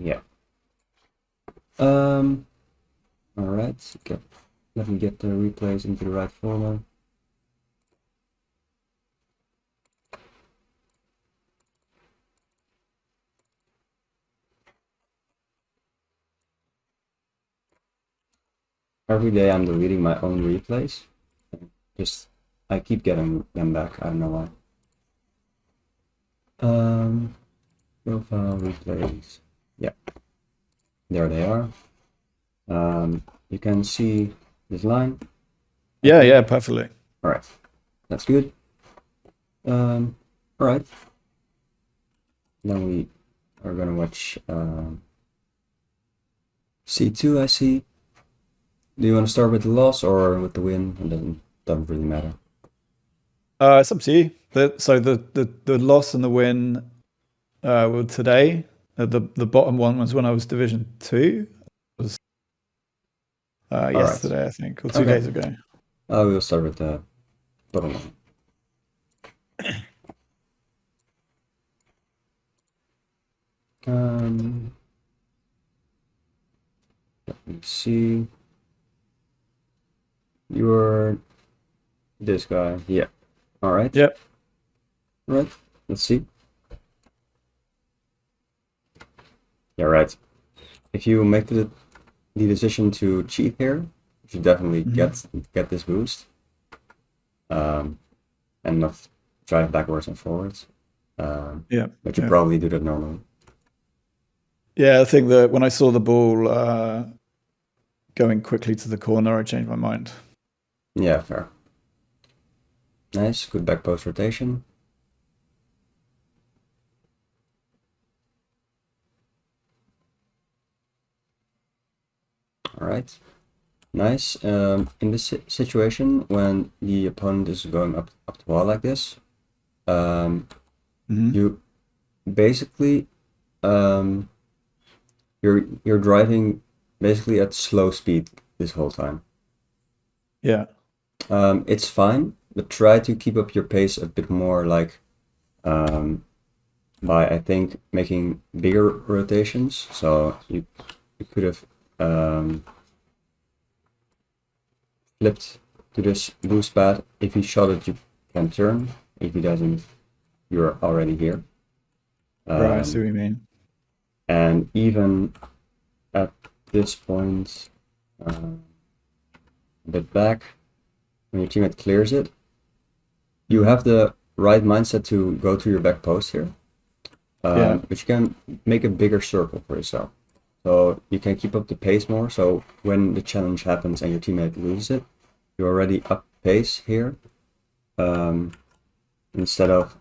Yeah. All right. Let me get the replays into the right folder. Every day I'm deleting my own replays. Just I keep getting them back. I don't know why. Profile replays. Yeah, there they are. You can see this line. Yeah, yeah, perfectly. All right, that's good. All right. Then we are gonna watch C2. I see. Do you want to start with the loss or with the win? It doesn't really matter. It's up to you. The loss and the win were today. The bottom one was when I was Division 2. It was All right. yesterday, I think, or 2 Okay. days ago. We'll start with the bottom one. Let me see. You're this guy. Yeah. All right. Yep. All right. Let's see. Yeah, right. If you make the decision to cheat here, you should definitely get this boost. And not drive backwards and forwards. Yeah. But you probably do that normally. Yeah, I think that when I saw the ball going quickly to the corner, I changed my mind. Yeah, fair. Nice, good back post rotation. All right, nice. In this situation, when the opponent is going up the wall like this, you basically you're driving basically at slow speed this whole time. Yeah. It's fine, but try to keep up your pace a bit more, like by I think making bigger rotations. So you could have flipped to this boost pad. If he shot it, you can turn. If he doesn't, you're already here. Right, I see what you mean. And even at this point, a bit back, when your teammate clears it, you have the right mindset to go to your back post here. But you can make a bigger circle for yourself. So you can keep up the pace more. So when the challenge happens and your teammate loses it, you're already up pace here. Instead of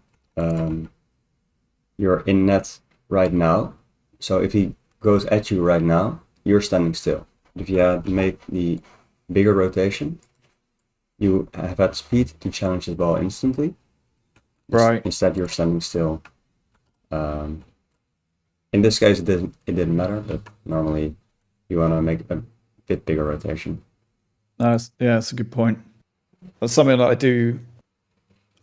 you're in net right now. So if he goes at you right now, you're standing still. If you had made the bigger rotation, you have had speed to challenge the ball instantly. Right. Instead, you're standing still. In this case, it didn't matter, but normally you want to make a bit bigger rotation. Yeah, that's a good point. That's something that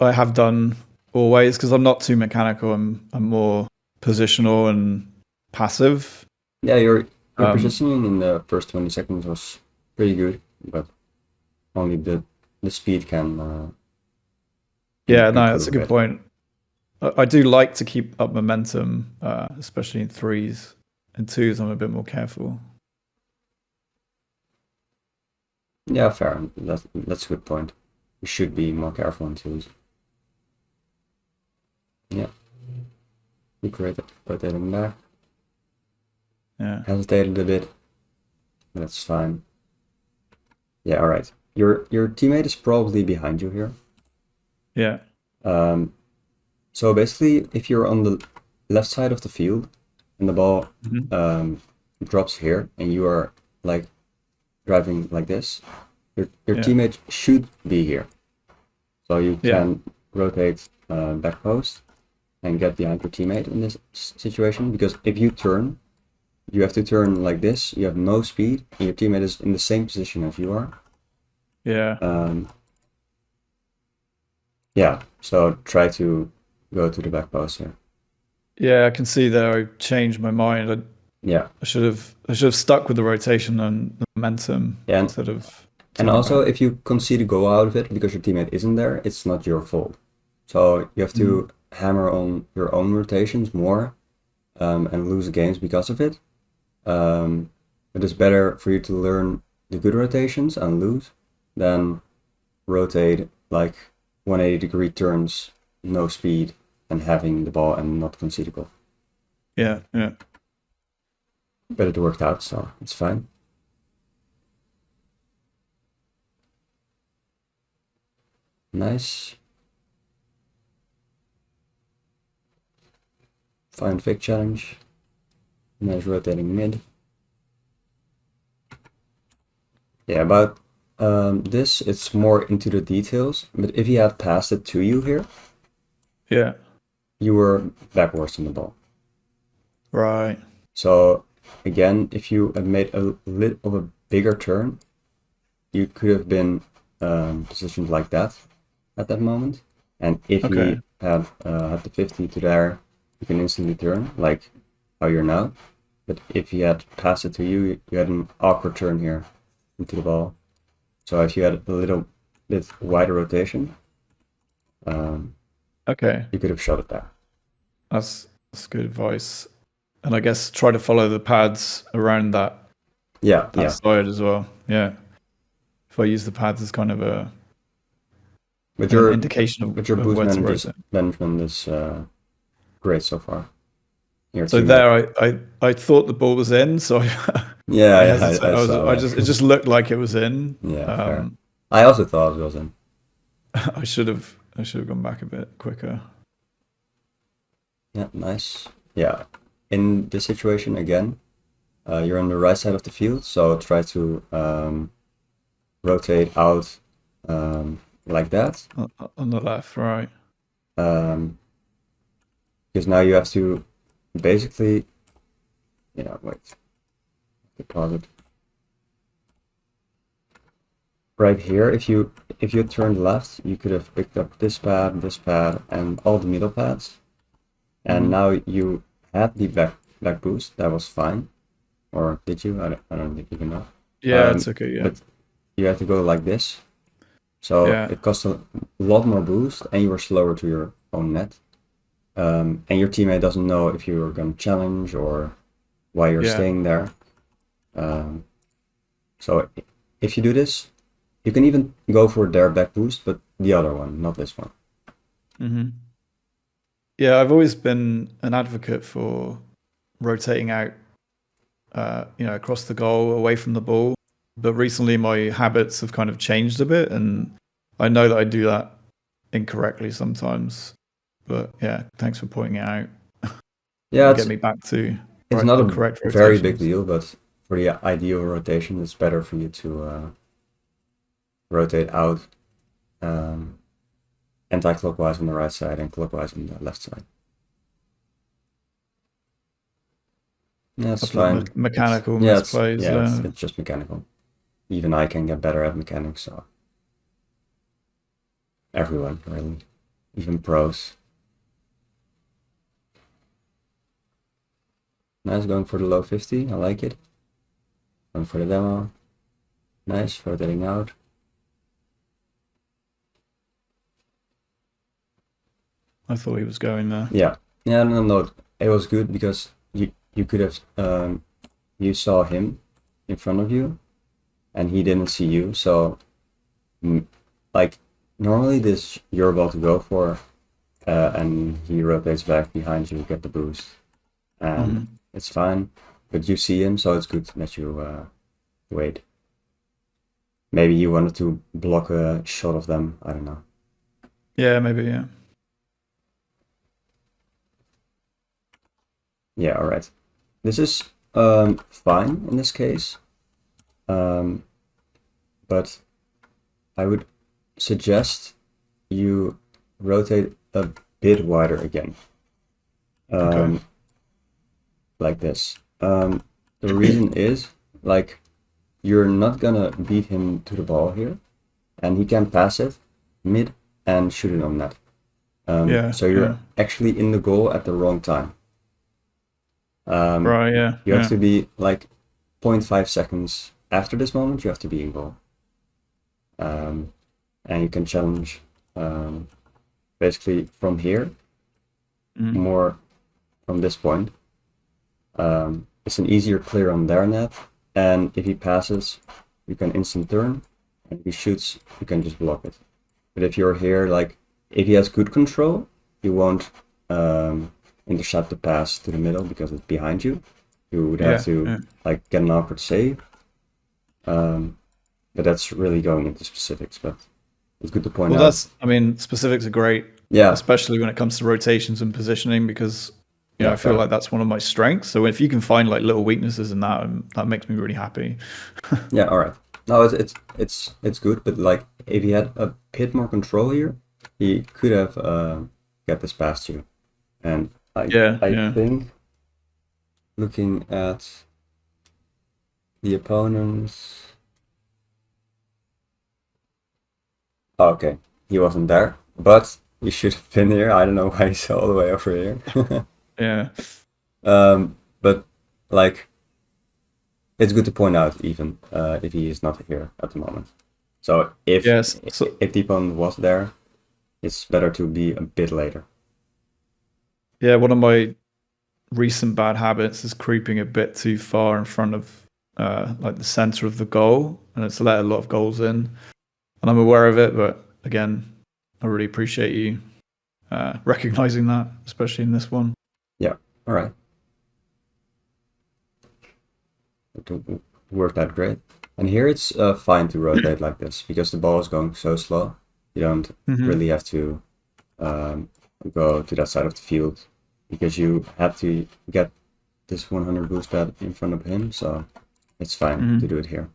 I have done always, because I'm not too mechanical. I'm more positional and passive. Yeah, your positioning in the first 20 seconds was pretty good, but only the speed can. Yeah, no, that's a good point. I do like to keep up momentum, especially in threes. In twos, I'm a bit more careful. Yeah, fair. That's a good point. You should be more careful in twos. Yeah. You rotate him back. Yeah. Hesitated a bit. That's fine. Yeah, all right. Your teammate is probably behind you here. Yeah. So basically, if you're on the left side of the field and the ball drops here and you are like driving like this, your teammate should be here. So you can rotate back post and get behind your teammate in this situation, because if you turn, you have to turn like this, you have no speed, and your teammate is in the same position as you are. Yeah. Yeah, so try to go to the back post here. Yeah, I can see there I changed my mind. Yeah. I should have stuck with the rotation and the momentum Yeah, instead of and turning also back. if you concede a goal out of it because your teammate isn't there, it's not your fault. So you have to hammer on your own rotations more and lose games because of it. It is better for you to learn the good rotations and lose than rotate like 180-degree turns, no speed, and having the ball and not concede a goal. Yeah, yeah. But it worked out, so it's fine. Nice. Fine fake challenge. Nice rotating mid. Yeah, about this, it's more into the details. But if he had passed it to you here, Yeah. you were backwards on the ball. Right. So again, if you had made a little of a bigger turn, you could have been positioned like that at that moment. And if Okay. he had the 50 to there, you can instantly turn, like how you're now. But if he had passed it to you, you had an awkward turn here into the ball. So if you had a little bit wider rotation, Okay. you could have shot it there. That's good advice. And I guess try to follow the pads around that Yeah, yeah. side as well. Yeah. If I use the pads as kind of But an your indication boost of where to rotate. management is great so far. Your So teammate. there, I thought the ball was in, so I, Yeah, I yeah, hesitated. I saw I just, it that. just looked like it was in. Yeah, fair. I also thought it was in. I should have gone back a bit quicker. Yeah, nice. Yeah, in this situation again, you're on the right side of the field, so try to rotate out like that. On the left, right. Because now you have to basically, wait, pause it. Right here, if you turned left, you could have picked up this pad, and all the middle pads. And now you had the back boost, that was fine. Or did you? I don't think even know. Yeah, it's okay. Yeah. But you had to go like this. So Yeah. it cost a lot more boost and you were slower to your own net. And your teammate doesn't know if you're going to challenge or why you're Yeah. staying there. So if you do this, you can even go for their back boost, but the other one, not this one. Yeah, I've always been an advocate for rotating out, across the goal, away from the ball. But recently, my habits have kind of changed a bit, and I know that I do that incorrectly sometimes. But yeah, thanks for pointing it out. Yeah, Get me back to it's not the a correct very big rotations. deal, but for the ideal rotation, it's better for you to rotate out anti-clockwise on the right side and clockwise on the left side. That's fine. Mechanical It's misplays. it's just mechanical. Even I can get better at mechanics, so everyone really, even pros. Nice, going for the low 50. I like it. Going for the demo. Nice, rotating out. I thought he was going there. Yeah, no, it was good because you could have you saw him in front of you, and he didn't see you. So, like normally this you're about to go for, and he rotates back behind you, get the boost, and it's fine. But you see him, so it's good that you wait. Maybe you wanted to block a shot of them. I don't know. Yeah, maybe. Yeah. Yeah, all right. This is fine in this case, but I would suggest you rotate a bit wider again, Okay. like this. The reason is, like, you're not gonna beat him to the ball here, and he can pass it mid and shoot it on net. Yeah. So you're Yeah. actually in the goal at the wrong time. Right, yeah, You have yeah. to be like 0.5 seconds after this moment, you have to be in goal. And you can challenge basically from here, more from this point. It's an easier clear on their net, and if he passes, you can instant turn, and if he shoots, you can just block it. But if you're here, like, if he has good control, you won't intercept the pass to the middle because it's behind you. You would have to like get an awkward save. But that's really going into specifics, but it's good to point Well, out. I mean, specifics are great, Yeah, especially when it comes to rotations and positioning, because yeah, I feel fair. like that's one of my strengths. So if you can find like little weaknesses in that, that makes me really happy. Yeah, all right. No, it's good, but like if he had a bit more control here, he could have get this past you. And Yeah, I yeah. think looking at the opponents. Oh, okay, he wasn't there, but he should have been here. I don't know why he's all the way over here. Yeah. But like it's good to point out even if he is not here at the moment. So Yes. So if the opponent was there, it's better to be a bit later. yeah, one of my recent bad habits is creeping a bit too far in front of like the center of the goal, and it's let a lot of goals in. And I'm aware of it, but again, I really appreciate you recognizing that, especially in this one. Yeah, all right. It worked out great. And here it's fine to rotate like this because the ball is going so slow. You don't really have to um, go to that side of the field because you have to get this 100 boost pad in front of him. So it's fine to do it here.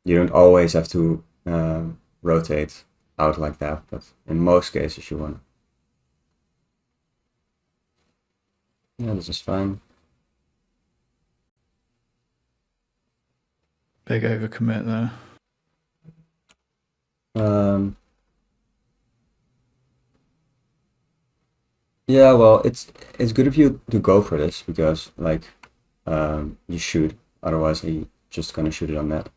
You don't always have to rotate out like that, but in most cases you want. Yeah, this is fine. Big overcommit there. Yeah, well, it's good of you to go for this because like you should, otherwise he just gonna shoot it on net.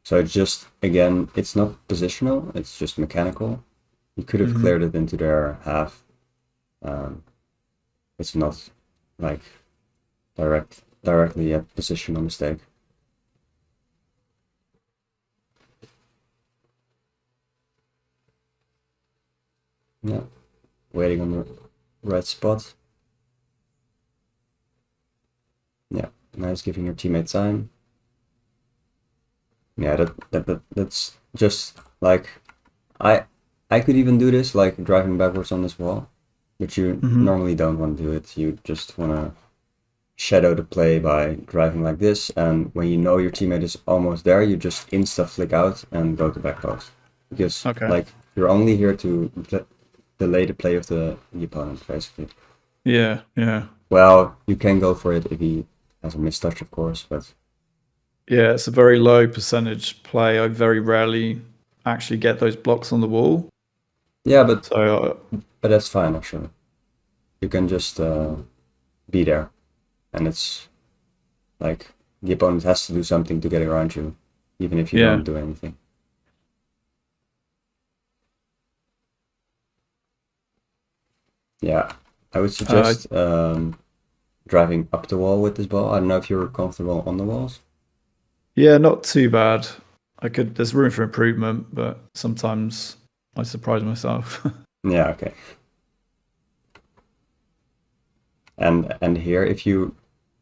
So it's just again, it's not positional, it's just mechanical. You could have cleared it into their half. It's not like directly a positional mistake. Yeah, waiting on the right spot. Yeah, nice giving your teammate time. Yeah, that's just like I could even do this like driving backwards on this wall, but you normally don't want to do it. You just want to shadow the play by driving like this, and when you know your teammate is almost there, you just insta flick out and go to back post because like you're only here to delay the play of the opponent basically. Yeah, yeah. Well, you can go for it if he has a mistouch, of course, but Yeah, it's a very low percentage play. I very rarely actually get those blocks on the wall. yeah, but So that's fine actually. You can just be there, and it's like the opponent has to do something to get around you, even if you don't do anything. Yeah, I would suggest driving up the wall with this ball. I don't know if you're comfortable on the walls. yeah, not too bad. There's room for improvement, but sometimes I surprise myself. Yeah, okay. And here, if you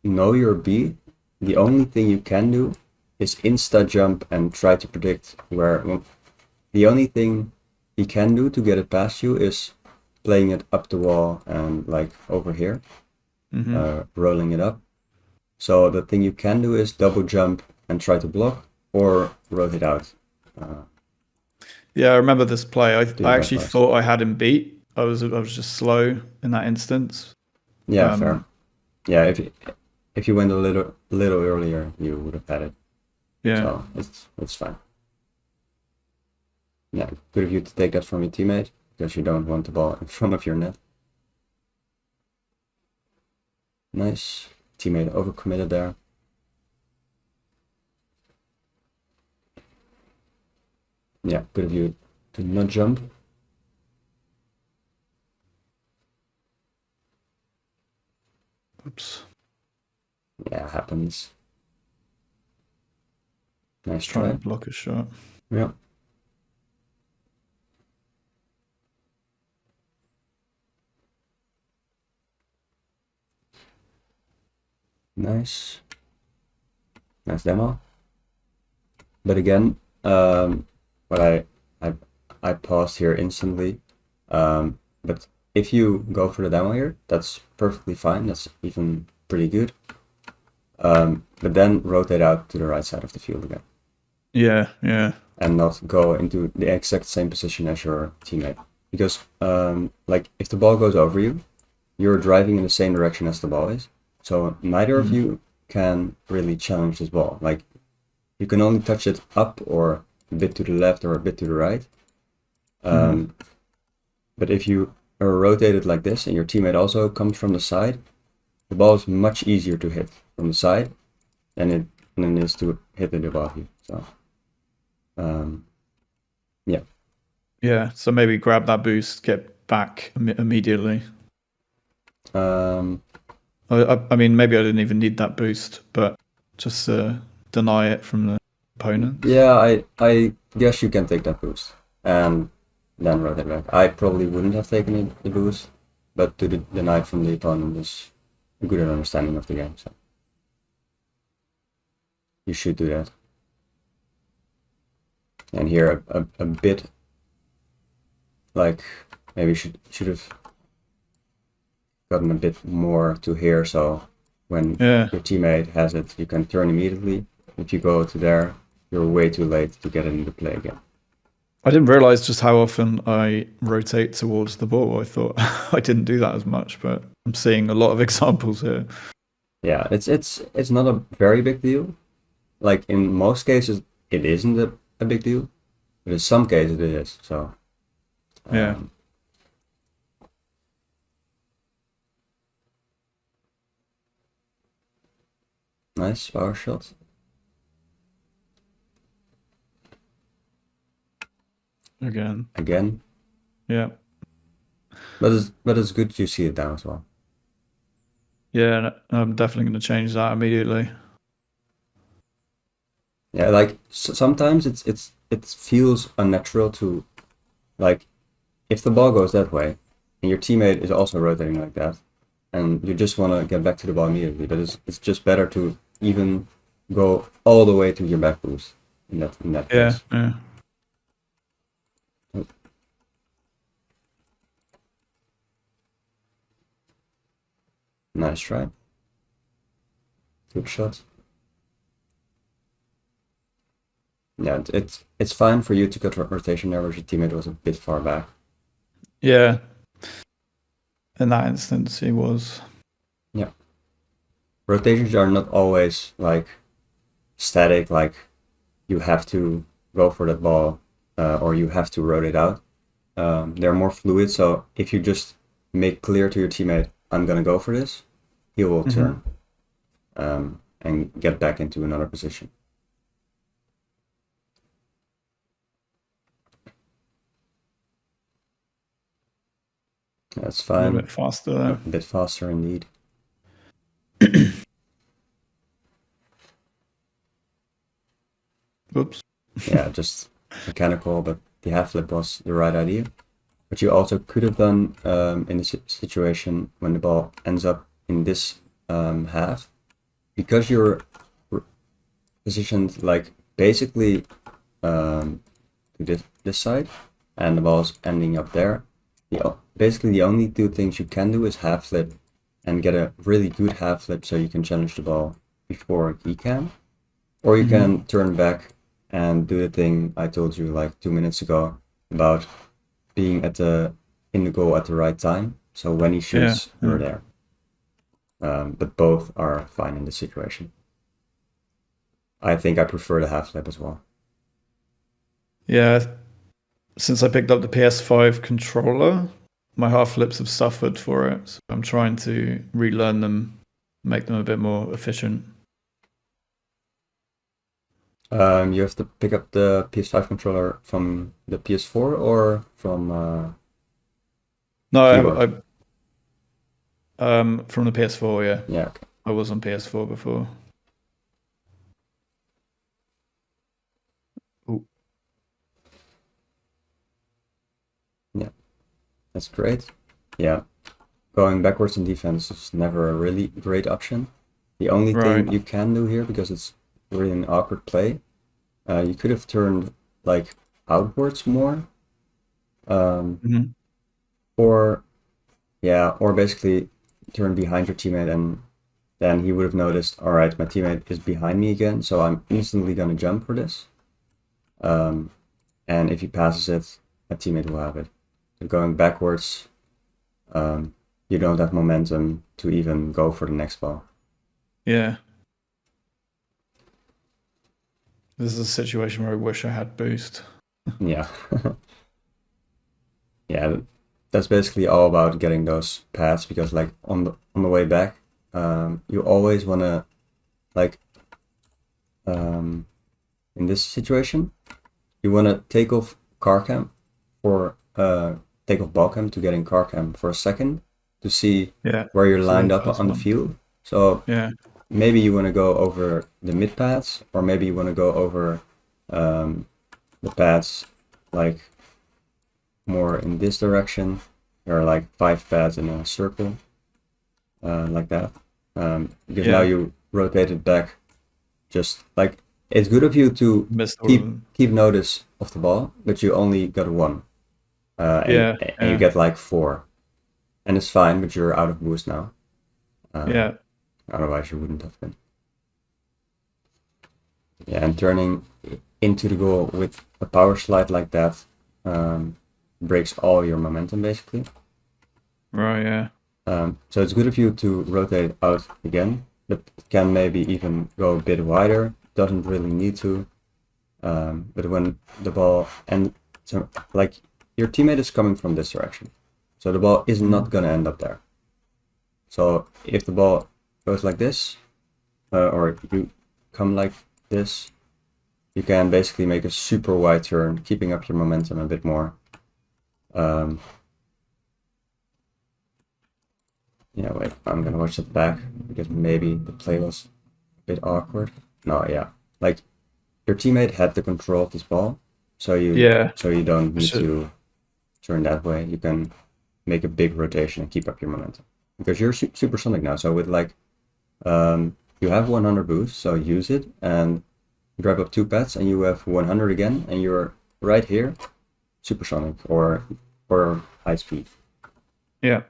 know your B, the only thing you can do is insta jump and try to predict where. Well, the only thing he can do to get it past you is playing it up the wall and like over here, rolling it up. So the thing you can do is double jump and try to block or rotate out. Yeah, I remember this play. I To the back actually post. thought I had him beat. I was just slow in that instance. Yeah, fair. Yeah, if you went a little earlier, you would have had it. Yeah. So it's fine. Yeah, good of you to take that from your teammate because you don't want the ball in front of your net. Nice. Teammate overcommitted there. Yeah, good of you to not jump. Oops. Yeah, happens. Nice Trying try. to block a shot. Yeah. Nice. Nice demo. But again, what I paused here instantly. But if you go for the demo here, that's perfectly fine. That's even pretty good. But then rotate out to the right side of the field again. Yeah, yeah. And not go into the exact same position as your teammate. Because like if the ball goes over you, you're driving in the same direction as the ball is. So neither of you can really challenge this ball. Like you can only touch it up or a bit to the left or a bit to the right. But if you are rotated like this and your teammate also comes from the side, the ball is much easier to hit from the side than it is to hit it above you. So yeah. Yeah, so maybe grab that boost, get back immediately. I mean, maybe I didn't even need that boost, but just deny it from the opponents. Yeah, I guess you can take that boost and then rotate back. I probably wouldn't have taken the boost, but to deny it from the opponent is a good understanding of the game. So you should do that. And here a bit like maybe should have gotten a bit more to here, so when your teammate has it, you can turn immediately. If you go to there, you're way too late to get it into play again. I didn't realize just how often I rotate towards the ball. I thought I didn't do that as much, but I'm seeing a lot of examples here. Yeah, it's not a very big deal. Like in most cases, it isn't a big deal, but in some cases it is. So yeah. Nice power shot. Again. Yeah. But it's good you see it down as well. Yeah, I'm definitely going to change that immediately. Yeah, like sometimes it feels unnatural to, like, if the ball goes that way and your teammate is also rotating like that, and you just want to get back to the ball immediately, but it's just better to even go all the way to your back boost in that case. Yeah. Nice try. Good shot. Yeah, it's fine for you to get rotation there, where your teammate was a bit far back. Yeah. In that instance, he was. Yeah. Rotations are not always like static, like you have to go for that ball or you have to rotate out. They're more fluid, so if you just make clear to your teammate, I'm gonna go for this, he will turn and get back into another position. That's fine. A little bit faster there. A bit faster indeed. Oops. Yeah, just mechanical, but the half flip was the right idea. But you also could have done in a situation when the ball ends up in this half, because you're positioned like basically to this side, and the ball's ending up there. Basically the only two things you can do is half flip and get a really good half flip so you can challenge the ball before he can, or you can turn back and do the thing I told you like 2 minutes ago about being in the goal at the right time. So when he shoots, you're there. But both are fine in this situation. I think I prefer the half flip as well. Yeah. Since I picked up the PS5 controller, my half flips have suffered for it. So I'm trying to relearn them make them a bit more efficient. You have to pick up the PS5 controller from the PS4 or from No, keyboard? from the PS4, yeah. Yeah, okay. I was on PS4 before. Ooh. Yeah, that's great. Yeah, going backwards in defense is never a really great option. The only thing Right. you can do here, because it's really an awkward play, you could have turned like outwards more, Mhm. or yeah, or basically turn behind your teammate, and then he would have noticed, all right, my teammate is behind me again, so I'm instantly gonna jump for this. And if he passes it, a teammate will have it. So going backwards, you don't have momentum to even go for the next ball. Yeah. This is a situation where I wish I had boost. Yeah. Yeah, that's basically all about getting those paths, because like on the way back, you always wanna like in this situation, you wanna take off car cam for take off ball cam to get in car cam for a second to see Yeah. where you're So lined the up first on the one. field. So Yeah. maybe you want to go over the mid paths, or maybe you want to go over the paths like more in this direction. There are like 5 paths in a circle, like that. Because now Yeah. you rotate it back. Just like it's good of you to Missed all of keep them. keep notice of the ball, but you only got one, Yeah. and you Yeah. get like 4, and it's fine. But you're out of boost now. Yeah. Otherwise, you wouldn't have been. Yeah, and turning into the goal with a power slide like that breaks all your momentum basically. Right. Yeah. So it's good of you to rotate out again, but it can maybe even go a bit wider. Doesn't really need to. But when the ball and so like your teammate is coming from this direction, so the ball is not gonna end up there. So if the ball goes like this, or you come like this, you can basically make a super wide turn, keeping up your momentum a bit more. Yeah, wait, I'm gonna watch it back because maybe the play was a bit awkward. No, yeah, like your teammate had the control of this ball, so Yeah. you don't I need should. to turn that way. You can make a big rotation and keep up your momentum because you're supersonic now. So with like you have 100 boost, so use it and grab up 2 pets, and you have 100 again, and you're right here, supersonic or high speed. Yeah.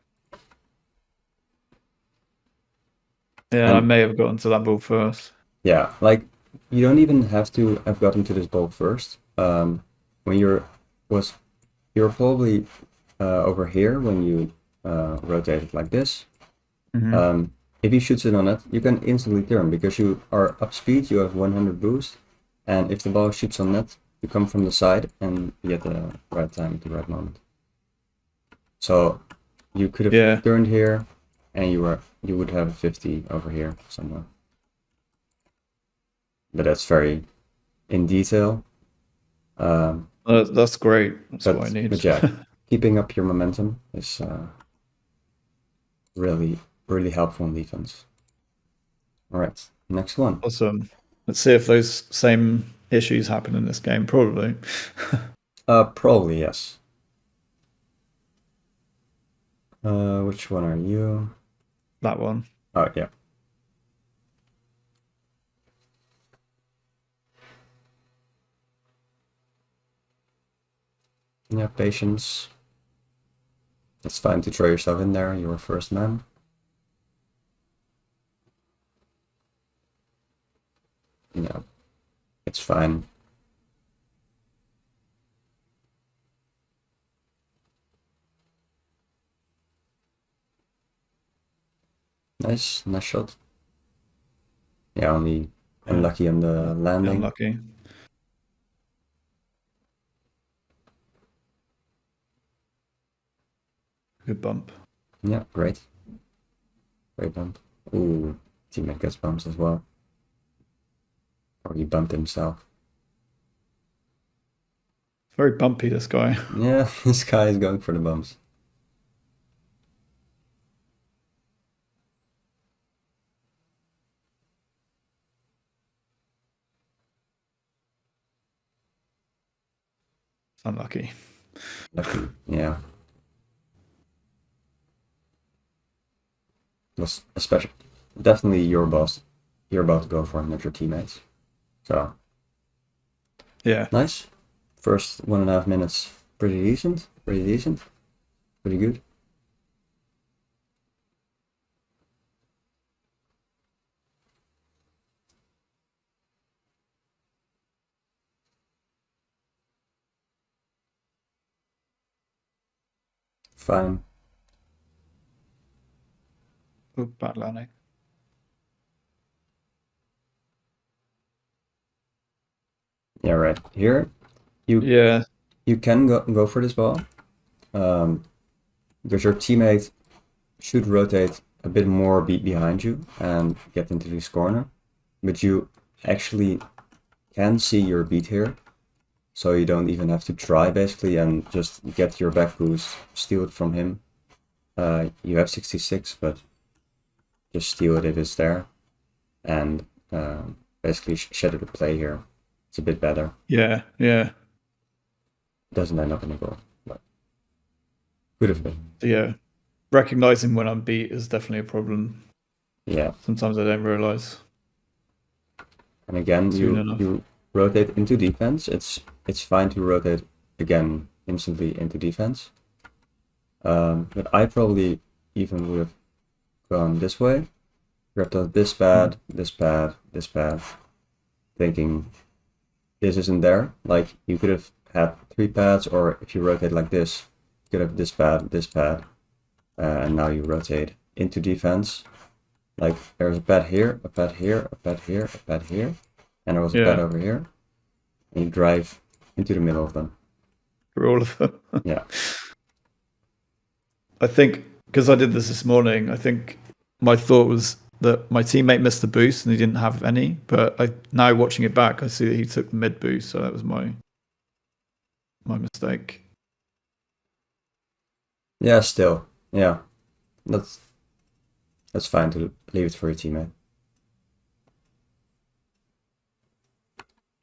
Yeah. I And may have gotten to that ball first. yeah, like you don't even have to have gotten to this ball first. When was you're probably over here when you rotate it like this. Hmm. If he shoots it on it, you can instantly turn because you are up speed. You have 100 boost, and if the ball shoots on net, you come from the side and you get the right time at the right moment. So you could have Yeah. turned here, and you would have a 50 over here somewhere. But that's very in detail. That's great. That's what I need. But yeah, keeping up your momentum is really helpful in defense. All right, next one. Awesome. Let's see if those same issues happen in this game. Probably. Probably yes. Which one are you? That one. Oh yeah. Yeah, patience. It's fine to throw yourself in there. You're first man. Yeah, it's fine. Nice shot. Yeah, only Yeah. unlucky on the landing. Unlucky. Good bump. Yeah, great bump. Ooh, teammate gets bumps as well. Or he bumped himself. Very bumpy, this guy. Yeah, this guy is going for the bumps. Unlucky. Lucky, yeah. Was especially definitely your boss. You're about to go for him, not your teammates. So Yeah. nice. First 1.5 minutes, pretty decent. Pretty decent. Pretty good. Fine. Oh, bad landing. Yeah, right. Here, you Yeah. you can go for this ball. Because your teammate should rotate a bit more behind you and get into this corner. But you actually can see your beat here. So you don't even have to try basically and just get your back boost, steal it from him. You have 66, but just steal it if it's there. And basically shatter the play here. It's a bit better. Yeah. Yeah. Doesn't end up in a goal, but could have been. Yeah. Recognizing when I'm beat is definitely a problem. Yeah. Sometimes I don't realize And again, soon enough. you rotate into defense. It's fine to rotate again instantly into defense. But I probably even would have gone this way. Grabbed out this pad, this pad, this pad, thinking this isn't there. Like you could have had 3 pads, or if you rotate like this, you could have this pad, and now you rotate into defense. Like there's a pad here, a pad here, a pad here, a pad here, and there was a pad Yeah. over here. And you drive into the middle of them. For all of them. Yeah. I think because I did this morning, I think my thought was that my teammate missed the boost and he didn't have any. But now watching it back, I see that he took the mid boost, so that was my mistake. Yeah, still. Yeah. That's fine to leave it for your teammate.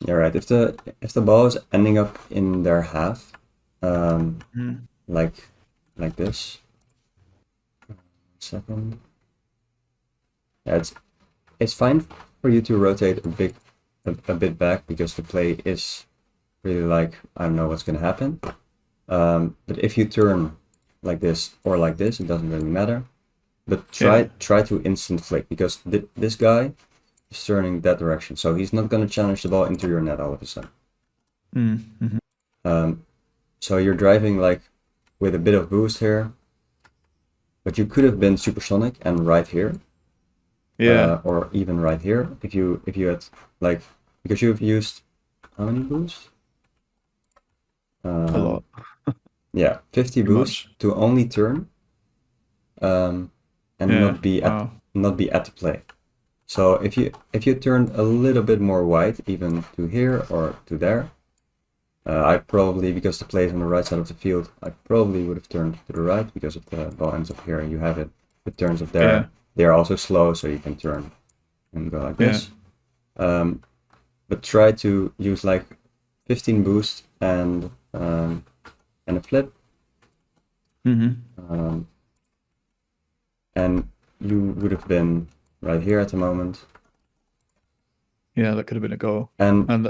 You're right. If the ball is ending up in their half, like this. 1 second. Yeah, it's fine for you to rotate a bit back because the play is really like I don't know what's gonna happen. But if you turn like this or like this, it doesn't really matter. But try to instant flick because this guy is turning that direction, so he's not gonna challenge the ball into your net all of a sudden. So you're driving like with a bit of boost here, but you could have been supersonic and right here. Yeah. Or even right here if you had like because you've used how many boosts? A lot. Yeah, 50 Too boosts much. to only turn and Yeah. not be Wow. at the play. So if you turned a little bit more wide, even to here or to there, I probably, because the play is on the right side of the field, I probably would have turned to the right because if the ball ends up here and you have it, it turns up there. Yeah. They're also slow, so you can turn and go like Yeah. this. But try to use like 15 boost and a flip. And you would have been right here at the moment. Yeah, that could have been a goal. And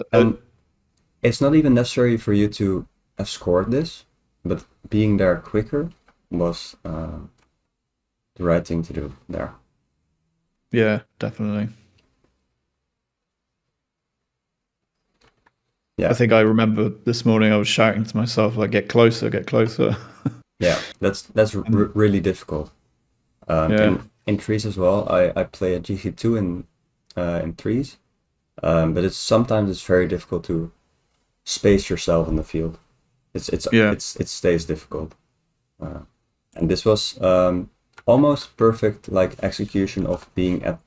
it's not even necessary for you to have scored this, but being there quicker was the right thing to do there. Yeah, definitely. Yeah. I think I remember this morning I was shouting to myself like, "Get closer, get closer." Yeah, that's really difficult. In threes as well. I play at GC2 in threes, but sometimes it's very difficult to space yourself in the field. It stays difficult, and this was almost perfect like execution of being at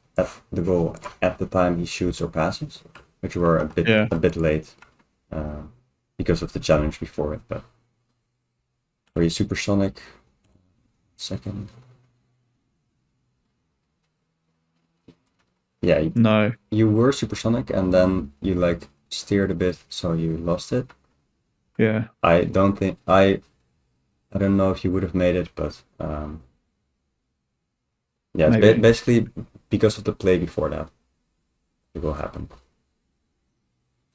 the goal at the time he shoots or passes, but you were Yeah. a bit late uh, because of the challenge before it. But were you supersonic second? Yeah, No. you were supersonic and then you like steered a bit, so you lost it. Yeah. I don't think I don't know if you would have made it, but yeah, it's Maybe. basically because of the play before that it will happen.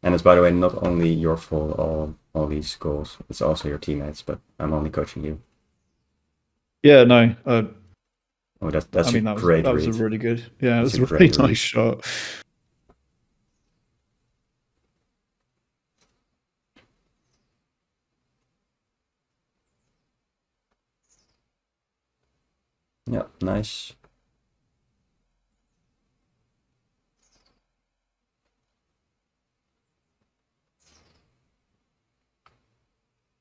And it's, by the way, not only your fault, all these goals. It's also your teammates, but I'm only coaching you. Yeah. No. Oh, that's I a mean, great that was a read. really good. Yeah, it That's was a a really great nice read. shot. Yeah, nice.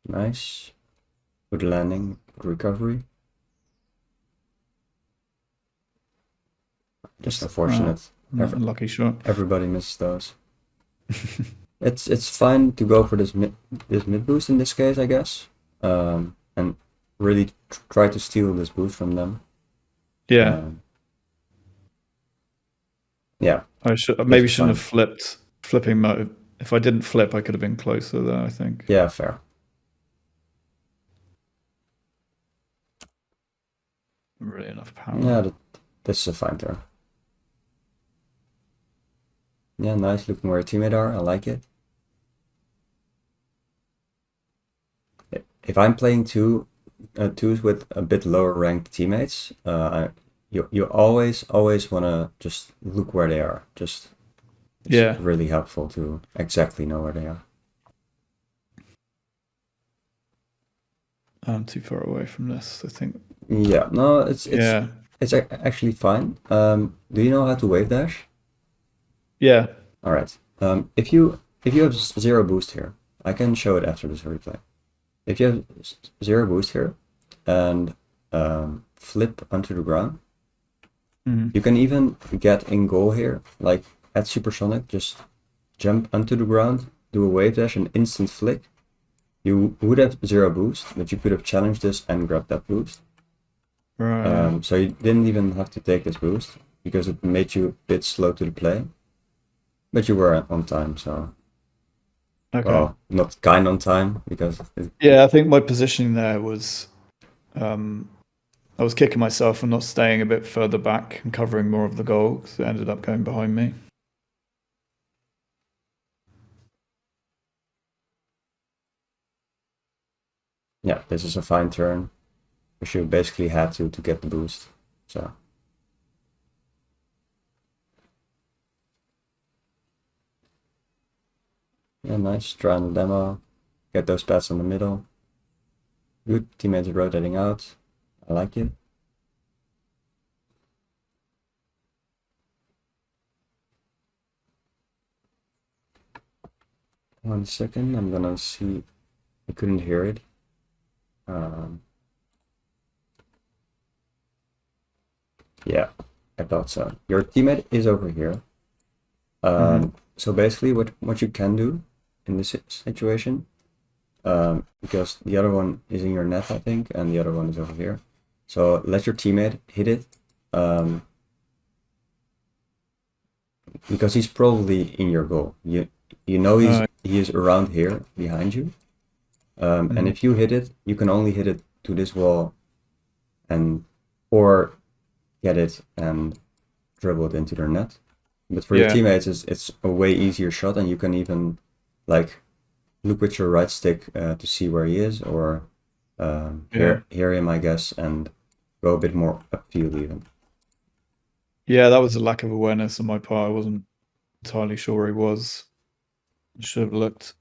Nice. Good landing, good recovery. Just unfortunate. Unlucky shot. Everybody misses those. It's fine to go for this mid boost in this case, I guess, and really try to steal this boost from them. Yeah. Um, yeah, I this maybe was shouldn't have fine. flipped. Flipping mode. If I didn't flip, I could have been closer there, I think. Yeah, fair. Really enough Yeah, power. this is a fine turn. Yeah, nice looking where your teammate are. I like it. If I'm playing twos with a bit lower ranked teammates, you always wanna just look where they are. Just it's Yeah. really helpful to exactly know where they are. I'm too far away from this, I think. Yeah, no, Yeah. it's actually fine. Do you know how to wave dash? Yeah. All right. If you have zero boost here, I can show it after this replay. If you have zero boost here and flip onto the ground, Mhm. you can even get in goal here, like at supersonic, just jump onto the ground, do a wave dash, and instant flick. You would have zero boost, but you could have challenged this and grabbed that boost. Right. So you didn't even have to take this boost because it made you a bit slow to the play, but you were on time, so Okay. well, not kind on time because Yeah, I think my positioning there was um, I was kicking myself for not staying a bit further back and covering more of the goal because it ended up going behind me. yeah, this is a fine turn. Because you basically had to get the boost. So yeah, nice. Try on the demo. Get those pads in the middle. Good. Teammates rotating out. I like it. One second. I'm gonna see. I couldn't hear it. Yeah, I thought so. Your teammate is over here. So basically, what you can do in this situation, because the other one is in your net, I think, and the other one is over here. So let your teammate hit it, because he's probably in your goal. You know he is around here behind you, and if you hit it, you can only hit it to this wall, and or get it and dribble it into their net. But for your Yeah. teammates, it's a way easier shot, and you can even like look with your right stick to see where he is, or Yeah. hear him, I guess, and go a bit more upfield even. Yeah, that was a lack of awareness on my part. I wasn't entirely sure where he was. I should have looked.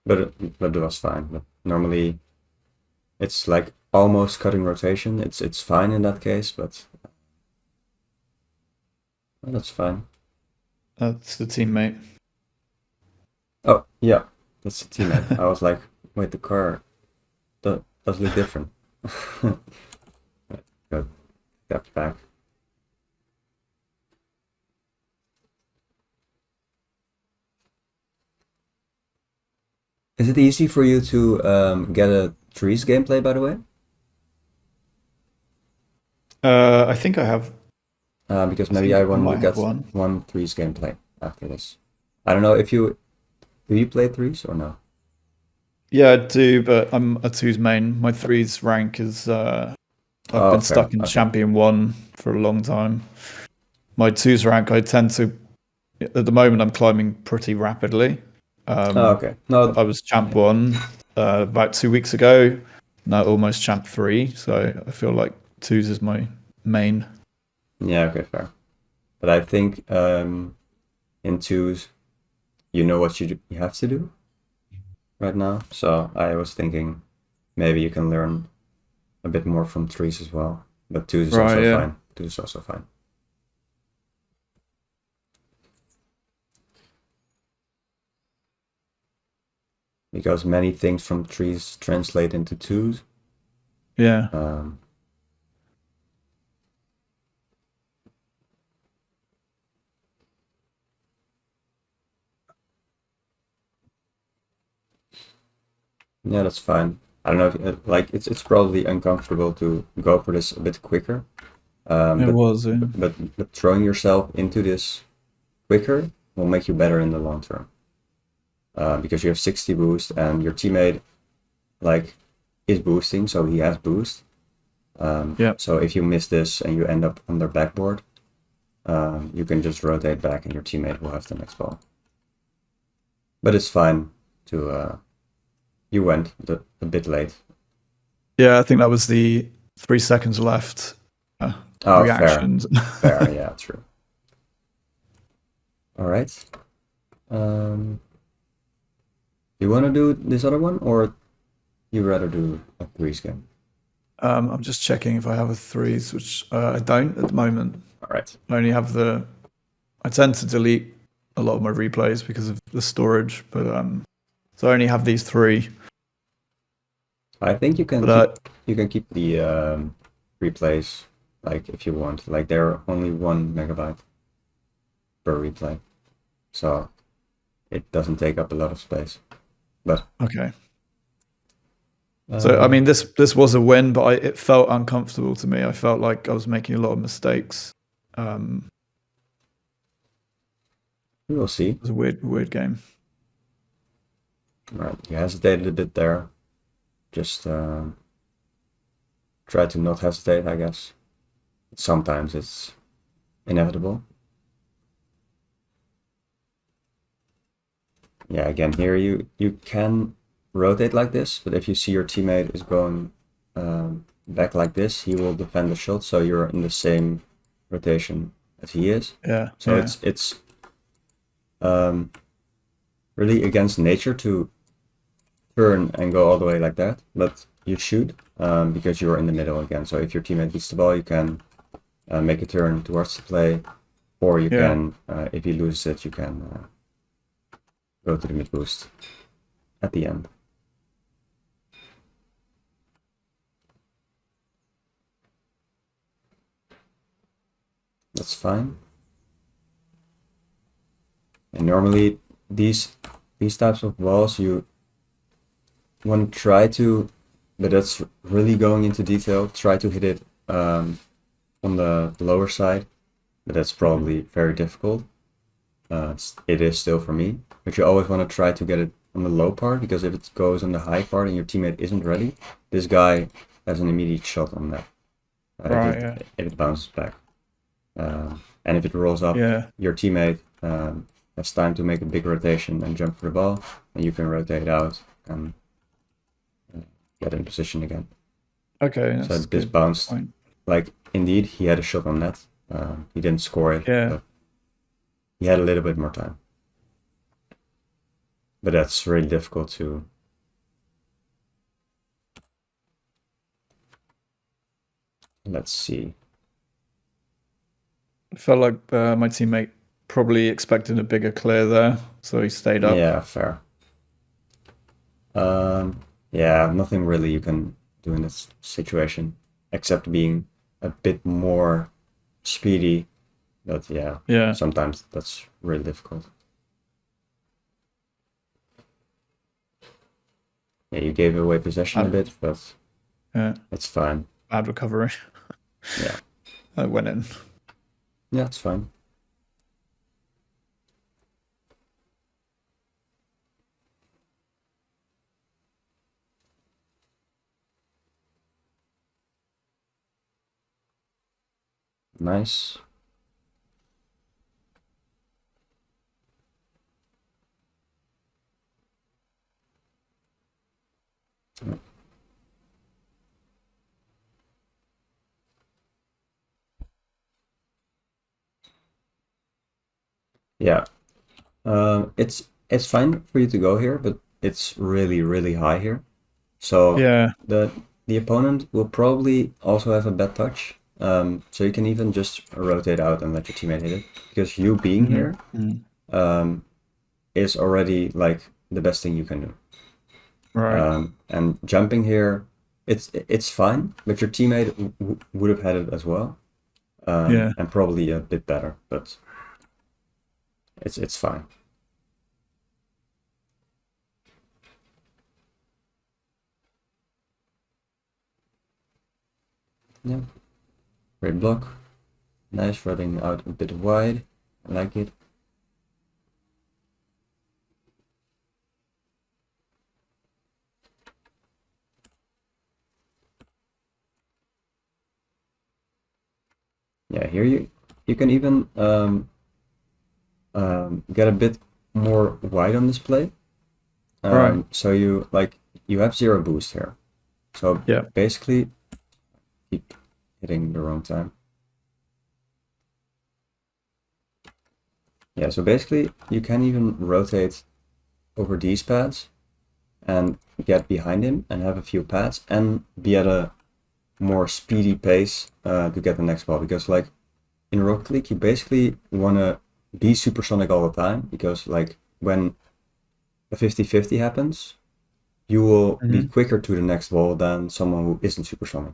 But it was fine. But normally it's like almost cutting rotation. It's fine in that case, but well, that's fine. That's the teammate. Oh yeah, that's a teammate. I was like, wait, the car does look different. Go step back. Is it easy for you to get a trees gameplay, by the way? I think I have. Because I maybe think I I want to might have get one. one threes gameplay after this. I don't know if you do you play threes or no? Yeah, I do, but I'm a twos main. My threes rank is I've Oh, been fair. stuck in Okay. champion one for a long time. My twos rank, I tend to at the moment I'm climbing pretty rapidly. Oh, Um, okay. No. I was champ one about 2 weeks ago. Now almost champ three, so I feel like twos is my main. Yeah. Okay. Fair. But I think in twos, you know what you have to do right now. So I was thinking maybe you can learn a bit more from threes as well. But twos is Right, also yeah. fine. Twos is also fine. Because many things from threes translate into twos. Yeah. Um, yeah, that's fine. I don't know if like it's probably uncomfortable to go for this a bit quicker. It But, was. but throwing yourself into this quicker will make you better in the long term. Because you have 60 boost and your teammate like is boosting, so he has boost. Yeah. So if you miss this and you end up on their backboard, you can just rotate back and your teammate will have the next ball. But it's fine to you went a bit late. Yeah, I think that was the 3 seconds left Oh, fair, reactions. fair, yeah, true. All right. Um, you want to do this other one, or you rather do a threes game? I'm just checking if I have a threes, which I don't at the moment. All right. I only have the. I tend to delete a lot of my replays because of the storage, but so I only have these three. I think But you can keep the replays like if you want. Like they're only 1 MB per replay, so it doesn't take up a lot of space. But okay. So I mean, this was a win, but it felt uncomfortable to me. I felt like I was making a lot of mistakes. we will see. It was a weird game. Right, you hesitated a bit there. Just try to not hesitate, I guess. Sometimes it's inevitable. Yeah, again, here you can rotate like this, but if you see your teammate is going back like this, he will defend the shot, so you're in the same rotation as he is. Yeah, So yeah, it's really against nature to turn and go all the way like that, but you should because you're in the middle again. So if your teammate beats the ball, you can make a turn towards the play, or you yeah. can, if he loses it, you can go to the mid boost at the end. That's fine. And normally these types of balls you want to try to, but that's really going into detail. Try to hit it on the lower side, but that's probably very difficult. It is still for me, but you always want to try to get it on the low part, because if it goes on the high part and your teammate isn't ready, this guy has an immediate shot on that. Right, yeah. If it bounces back. And if it rolls up, Yeah. your teammate has time to make a big rotation and jump for the ball, and you can rotate out and get in position again. Okay, So that's this good. bounced, Fine. like indeed he had a shot on net. He didn't score it, Yeah. but he had a little bit more time. But that's really difficult to. Let's see. I felt like my teammate probably expected a bigger clear there, so he stayed up. Yeah, fair. Yeah, nothing really you can do in this situation, except being a bit more speedy. But Yeah. sometimes that's really difficult. Yeah, you gave away possession a bit, but it's fine. Bad recovery. Yeah. I went in. Yeah, it's fine. Nice. Yeah. It's fine for you to go here, but it's really, really high here. So Yeah. the opponent will probably also have a bad touch. So you can even just rotate out and let your teammate hit it. Because you being here is already like the best thing you can do. Right. And jumping here, it's fine, but your teammate would have had it as well. Yeah. And probably a bit better, but it's fine. Yeah. Great block. Nice, running out a bit wide. I like it. Yeah, here you can even get a bit more wide on this play. Right. So you have 0 boost here. So Yeah. basically, keep hitting the wrong time. Yeah, so basically you can even rotate over these pads and get behind him and have a few pads and be at a more speedy pace to get the next ball, because like in Rocket League you basically want to be supersonic all the time, because like when a 50-50 happens, you will be quicker to the next ball than someone who isn't supersonic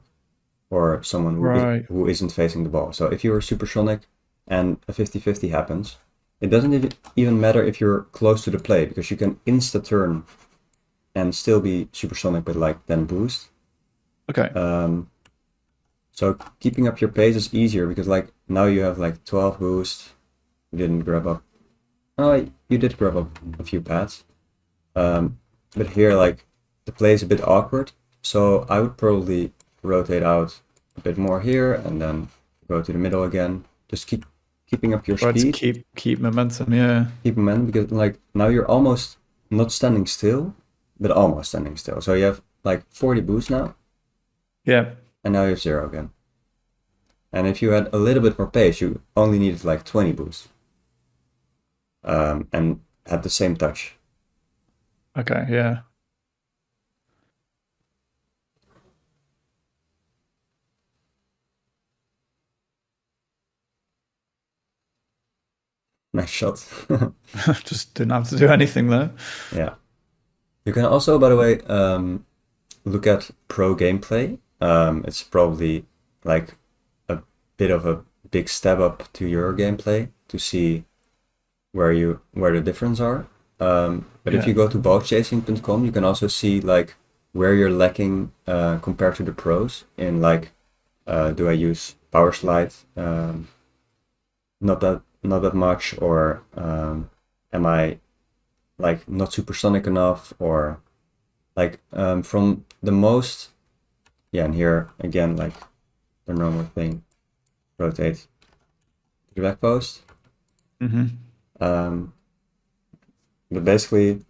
or someone Right. who isn't facing the ball. So if you're supersonic and a 50-50 happens, it doesn't even matter if you're close to the play, because you can insta turn and still be supersonic with like 10 boost. Okay. So keeping up your pace is easier, because like now you have like 12 boost. You didn't grab up. Oh, you did grab up a few pads. But here like the play is a bit awkward. So I would probably rotate out a bit more here and then go to the middle again. Just keeping up your Right. To speed. keep momentum. Yeah. Keep momentum, because like now you're almost not standing still, but almost standing still. So you have like 40 boost now. Yeah. And now you have 0 again. And if you had a little bit more pace, you only needed like 20 boost. And had the same touch. Okay. Yeah. Nice shot. Just didn't have to do anything there. Yeah. You can also, by the way, look at pro gameplay. It's probably like a bit of a big step up to your gameplay to see where the difference are. But if you go to ballchasing.com, you can also see like where you're lacking compared to the pros in like do I use power slide not that much, or am I like not supersonic enough, or like from the most, and here again like the normal thing, rotate to the back post. But basically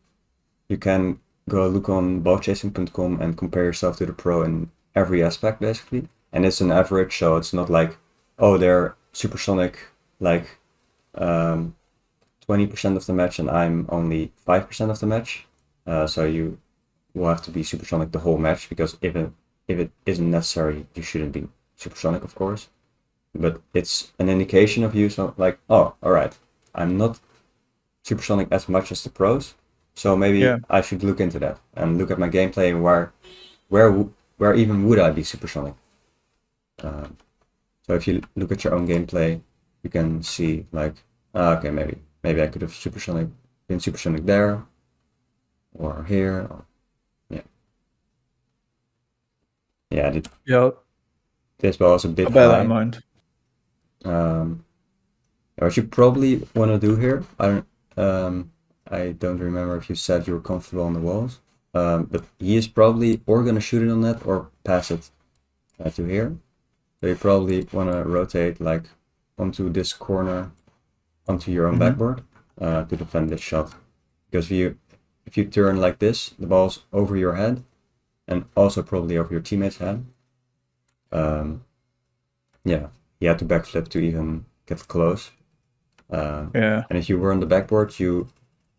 you can go look on ballchasing.com and compare yourself to the pro in every aspect basically, and it's an average, so it's not like, oh, they're supersonic like 20% of the match and I'm only 5% of the match. So you will have to be supersonic the whole match, because if it isn't necessary, you shouldn't be supersonic, of course. But it's an indication of you, so like, oh, all right, I'm not supersonic as much as the pros, so maybe Yeah. I should look into that and look at my gameplay and where even would I be supersonic? So if you look at your own gameplay, you can see like, okay, maybe I could have been supersonic there, or here, or, yeah. Yeah, Yeah, this ball is a bit I'll bear that in high. mind. What you probably want to do here, I don't remember if you said you were comfortable on the walls, but he is probably or gonna shoot it on that or pass it to here. So you probably want to rotate like onto this corner, onto your own backboard to defend this shot. Because if you turn like this, the ball's over your head and also probably over your teammate's head. Yeah, you had to backflip to even get close. Yeah. And if you were on the backboard, you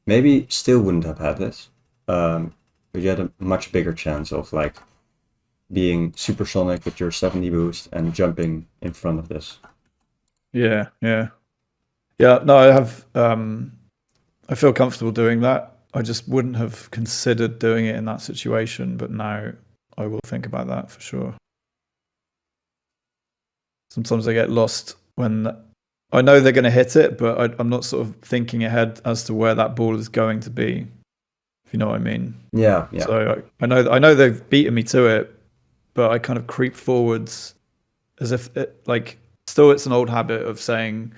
maybe still wouldn't have had this, but you had a much bigger chance of like being supersonic with your 70 boost and jumping in front of this. Yeah, yeah. Yeah, no, I have I feel comfortable doing that. I just wouldn't have considered doing it in that situation, but now I will think about that for sure. Sometimes I get lost when I know they're going to hit it, but I'm not sort of thinking ahead as to where that ball is going to be, if you know what I mean. Yeah. So I know they've beaten me to it, but I kind of creep forwards as if still it's an old habit of saying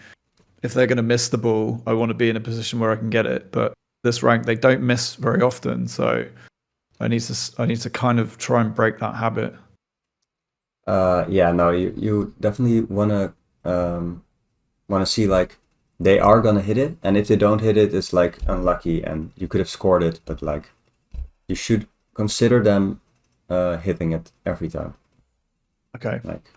if they're going to miss the ball, I want to be in a position where I can get it. But this rank, they don't miss very often, so I need to kind of try and break that habit. Yeah, no, you definitely wanna see like they are gonna hit it, and if they don't hit it, it's like unlucky, and you could have scored it, but like you should consider them hitting it every time. Okay. Like,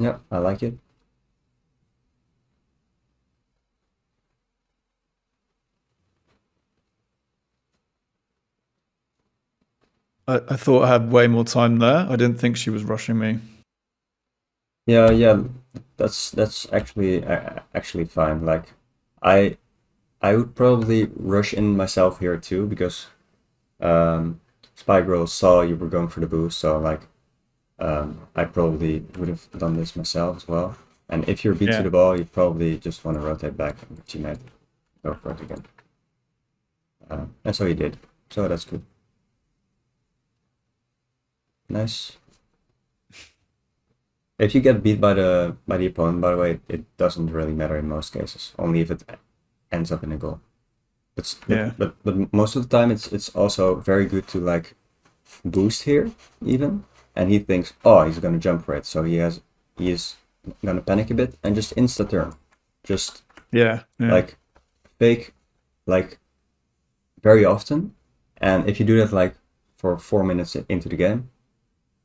yeah, I like it. I thought I had way more time there. I didn't think she was rushing me. Yeah, that's actually fine. Like, I I would probably rush in myself here too because Spy Girl saw you were going for the boost, so like I probably would have done this myself as well. And if you're beat to Yeah. the ball, you probably just want to rotate back and your teammate go for it again. And so he did. So that's good. Nice. If you get beat by the opponent, by the way, it doesn't really matter in most cases. Only if it ends up in a goal. Yeah. But most of the time, it's also very good to like boost here even, and he thinks, oh, he's gonna jump for it, so he is gonna panic a bit and just insta turn, just Yeah. like fake, like very often, and if you do that like for 4 minutes into the game,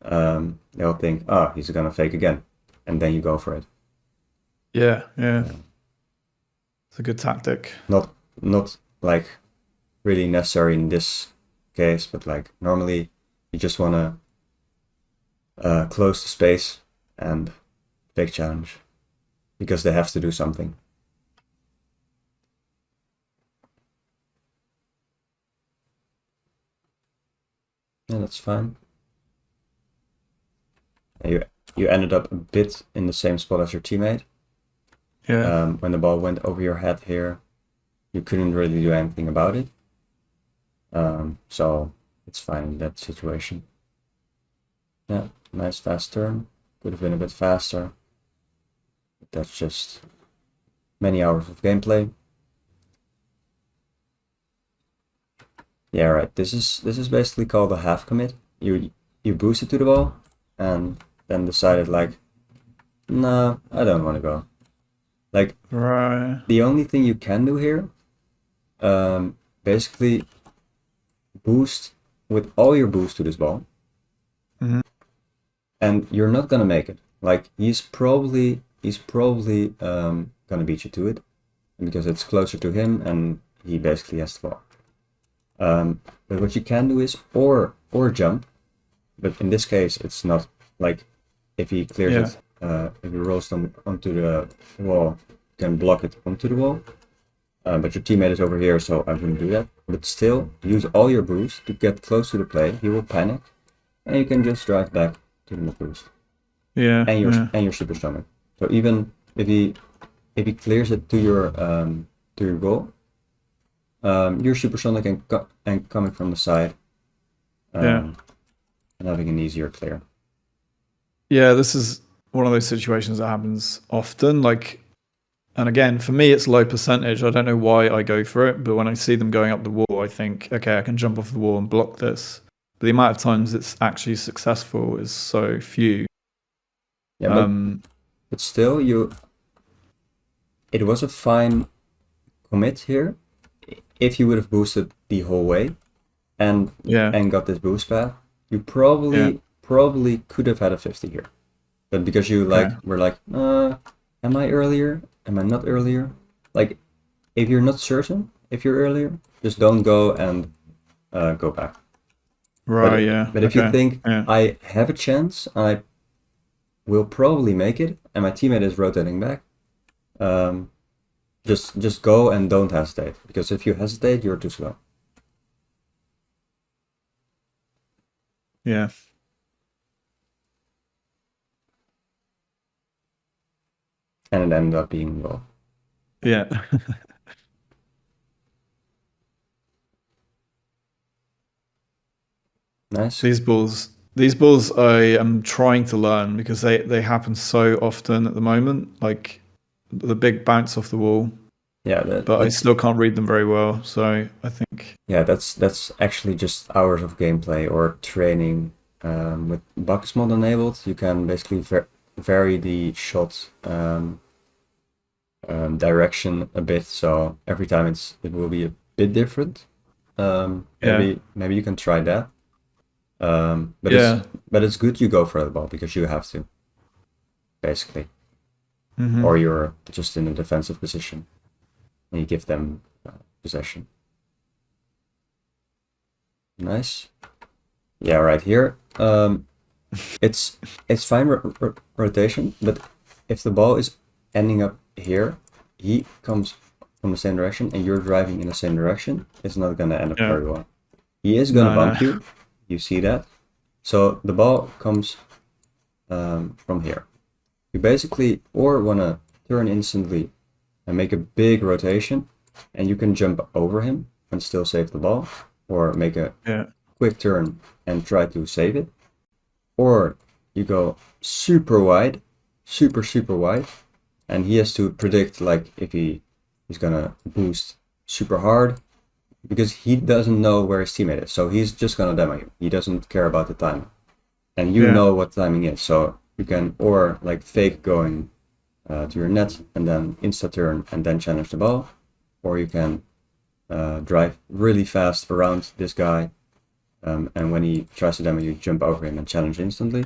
they'll think, oh, he's gonna fake again, and then you go for it. Yeah. It's a good tactic. Not like really necessary in this case, but like normally you just wanna close the space and fake challenge because they have to do something. Yeah, that's fine. You ended up a bit in the same spot as your teammate. Yeah. When the ball went over your head here, you couldn't really do anything about it. So it's fine in that situation. Yeah, nice fast turn. Could have been a bit faster. But that's just many hours of gameplay. Yeah, right. This is basically called a half commit. You boosted to the ball and then decided like, nah, I don't want to go. Like, Right. the only thing you can do here, basically boost with all your boost to this ball, and you're not gonna make it. Like, he's probably gonna beat you to it because it's closer to him and he basically has the ball. But what you can do is or jump, but in this case it's not like if he clears Yeah. it, if he rolls them onto the wall, you can block it onto the wall. But your teammate is over here, so I wouldn't do that. But still, use all your boost to get close to the play. He will panic, and you can just drive back to the boost Yeah. Yeah. and your supersonic. So even if he clears it to your goal, your supersonic and coming from the side, Yeah. and having an easier clear. Yeah. This is one of those situations that happens often. Like, and again, for me, it's low percentage. I don't know why I go for it, but when I see them going up the wall, I think, okay, I can jump off the wall and block this. But the amount of times it's actually successful is so few. Yeah, Um, but still, it was a fine commit here. If you would have boosted the whole way, and yeah. got this boost path, you Yeah. probably could have had a 50 here. But because you Okay. were like, am I earlier? Am I not earlier? Like, if you're not certain if you're earlier, just don't go and go back. Right. Yeah. But if you Okay. think Yeah. I have a chance, I will probably make it, and my teammate is rotating back, um, just go and don't hesitate. Because if you hesitate, you're too slow. Yeah. And it ended up being well. Yeah. Nice. These balls I am trying to learn because they happen so often at the moment, like the big bounce off the wall, Yeah, but I still can't read them very well. So I think, that's actually just hours of gameplay or training. With Buck's mod enabled, you can basically vary the shot direction a bit, so every time it will be a bit different. yeah, Maybe you can try that. But yeah, it's good you go for the ball because you have to, basically, hmm, or you're just in a defensive position and you give them possession. Nice. Yeah, right here. It's fine rotation, but if the ball is ending up here, he comes from the same direction and you're driving in the same direction, it's not gonna end up yeah, very well. He is gonna no, bump no, you, you see that. So the ball comes from here. You basically or wanna turn instantly and make a big rotation, and you can jump over him and still save the ball, or make a yeah, quick turn and try to save it. Or you go super wide, super wide, and he has to predict like if he's gonna boost super hard because he doesn't know where his teammate is. So he's just gonna demo you. He doesn't care about the timing. And you yeah, know what timing is. So you can or like fake going to your net and then insta turn and then challenge the ball. Or you can drive really fast around this guy, and when he tries to demo you, jump over him and challenge instantly.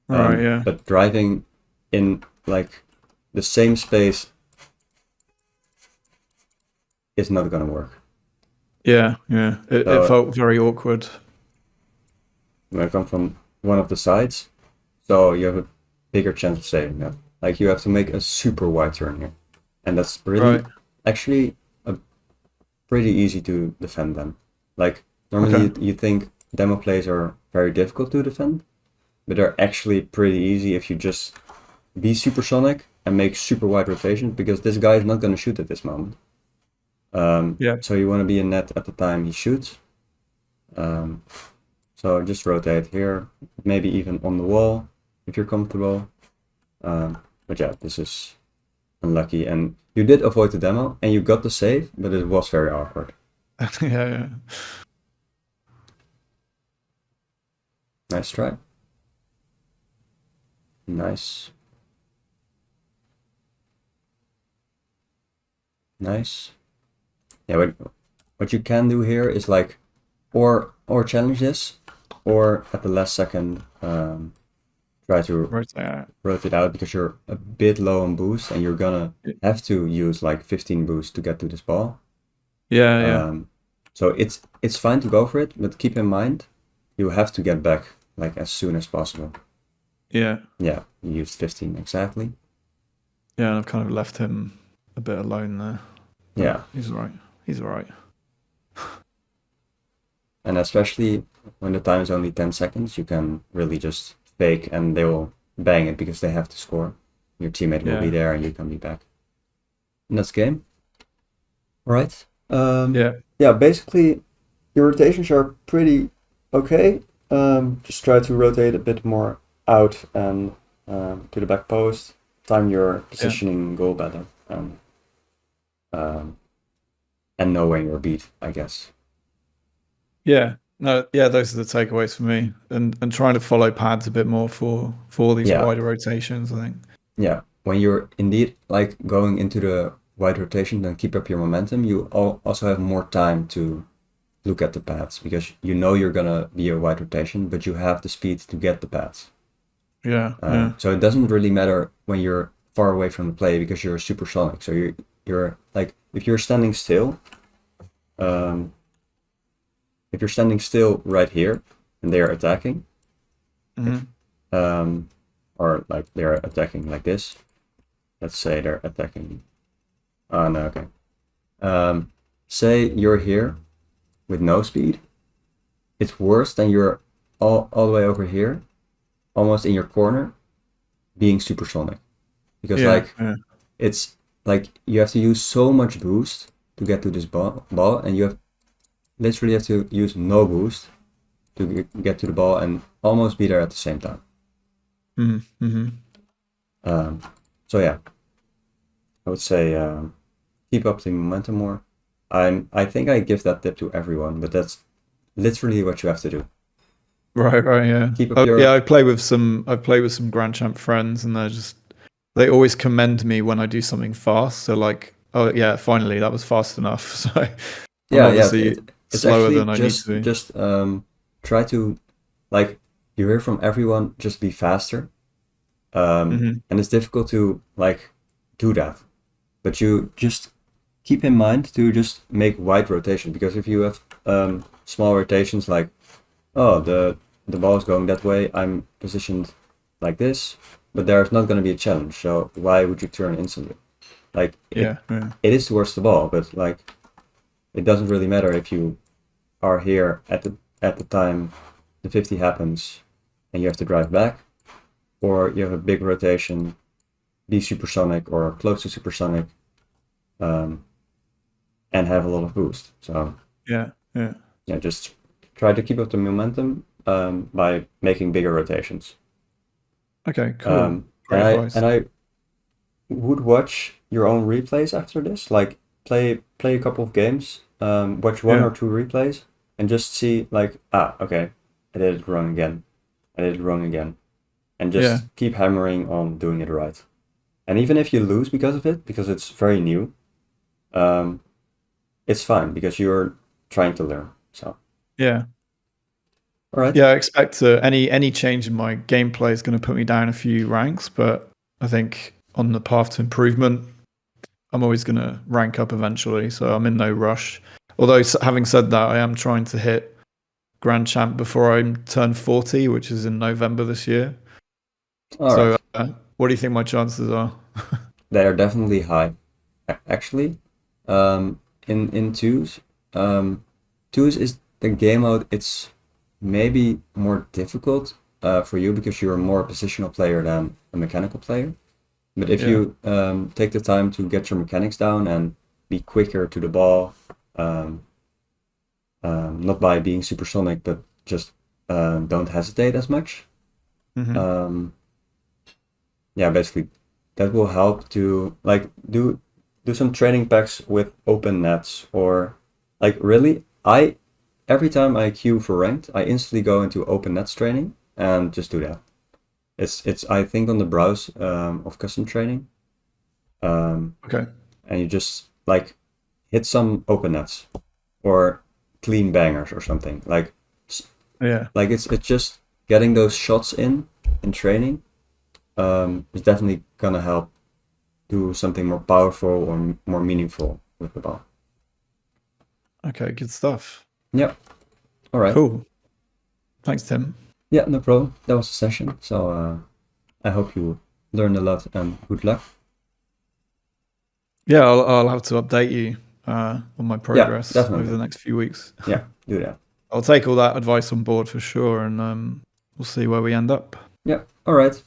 right, yeah, But driving in like the same space is not gonna work. yeah, yeah. It So felt very awkward. when I come from one of the sides, so you have a bigger chance of saving that. Like you have to make a super wide turn here, and that's really Right. actually pretty easy to defend them. Like normally Okay. you think demo plays are very difficult to defend, but they're actually pretty easy if you just be supersonic and make super wide rotations because this guy is not going to shoot at this moment. Yeah. So you want to be in net at the time he shoots. Um, so just rotate here, maybe even on the wall if you're comfortable. But yeah, this is unlucky, and you did avoid the demo and you got the save, but it was very awkward. Yeah. Yeah. Nice try. Nice. Nice. Yeah, what you can do here is like, or challenge this, or at the last second try to Right. Yeah. rotate out because you're a bit low on boost and you're gonna have to use like 15 boost to get to this ball. Yeah. Yeah. Um, So it's fine to go for it, but keep in mind you have to get back like as soon as possible. Yeah. Yeah, you used 15 exactly. Yeah, and I've kind of left him a bit alone there. But Yeah, he's all right. He's all right. and especially when the time is only 10 seconds, you can really just fake and they will bang it because they have to score. Your teammate will be Yeah. there and you can be back. And that's game. Right. Yeah. Yeah, basically your rotations are pretty okay. Just try to rotate a bit more out and to the back post. Time your Yeah. positioning goal better um, and know when you're beat, I guess. Yeah. No, yeah, those are the takeaways for me. And trying to follow pads a bit more for these Yeah, wider rotations, I think. yeah. When you're indeed like going into the wide rotation and keep up your momentum, you also have more time to look at the paths because you know you're gonna be a wide rotation, but you have the speed to get the paths. Yeah. Yeah. So it doesn't really matter when you're far away from the play because you're supersonic. So you're like if you're standing still, um, if you're standing still right here and they're attacking, Mm-hmm. or like they're attacking like this. Let's say they're attacking. Oh no, okay. Say you're here with no speed. It's worse than you're all the way over here, almost in your corner, being supersonic. Because Yeah. like Yeah. it's like you have to use so much boost to get to this ball and you have literally have to use no boost to get to the ball and almost be there at the same time. Mm-hmm. Mm-hmm. So yeah, I would say keep up the momentum more. I think I give that tip to everyone, but that's literally what you have to do. Right, right, yeah. Keep up Oh, yeah, your I've played with some Grand Champ friends, and they always commend me when I do something fast. So like, oh yeah, finally that was fast enough. So I'm yeah. obviously It's slower actually than I need to be. just try to like you hear from everyone just be faster. Hmm. And it's difficult to like do that, but you just keep in mind to just make wide rotation because if you have small rotations like oh the ball is going that way, I'm positioned like this, but there's not going to be a challenge, so why would you turn instantly? Like Yeah, yeah, it is towards the ball, but like it doesn't really matter if you are here at the time the 50 happens and you have to drive back, or you have a big rotation, be supersonic or close to supersonic, um, and have a lot of boost. So yeah, yeah. yeah, just try to keep up the momentum by making bigger rotations. Okay, cool. And Great advice. I would watch your own replays after this, like play a couple of games, watch one Yeah, or two replays, and just see like okay, I did it wrong again, I did it wrong again, and yeah, just keep hammering on doing it right. And even if you lose because of it, because it's very new, um, it's fine because you're trying to learn. So yeah. all right, Yeah, I expect any change in my gameplay is going to put me down a few ranks, but I think on the path to improvement, I'm always going to rank up eventually, so I'm in no rush. Although, having said that, I am trying to hit Grand Champ before I turn 40, which is in November this year. all So, right. what do you think my chances are? They are definitely high. Actually, in twos, twos is the game mode. It's maybe more difficult for you because you're a more positional player than a mechanical player. But if Yeah, you take the time to get your mechanics down and be quicker to the ball, um, not by being supersonic, but just don't hesitate as much. hmm, Um, yeah, basically that will help to like do some training packs with open nets or like really I every time I queue for ranked, I instantly go into open nets training and just do that. It's I think on the browse of custom training, um, okay, and you just like hit some open nets or clean bangers or something yeah, like it's just getting those shots in training is definitely gonna help do something more powerful or more meaningful with the ball. Okay, good stuff. Yep. All right. Cool. Thanks, Tim. Yeah, no problem. That was the session. So I hope you learned a lot and good luck. Yeah, I'll have to update you on my progress over the next few weeks. Yeah, do that. I'll take all that advice on board for sure, and we'll see where we end up. Yeah, all right.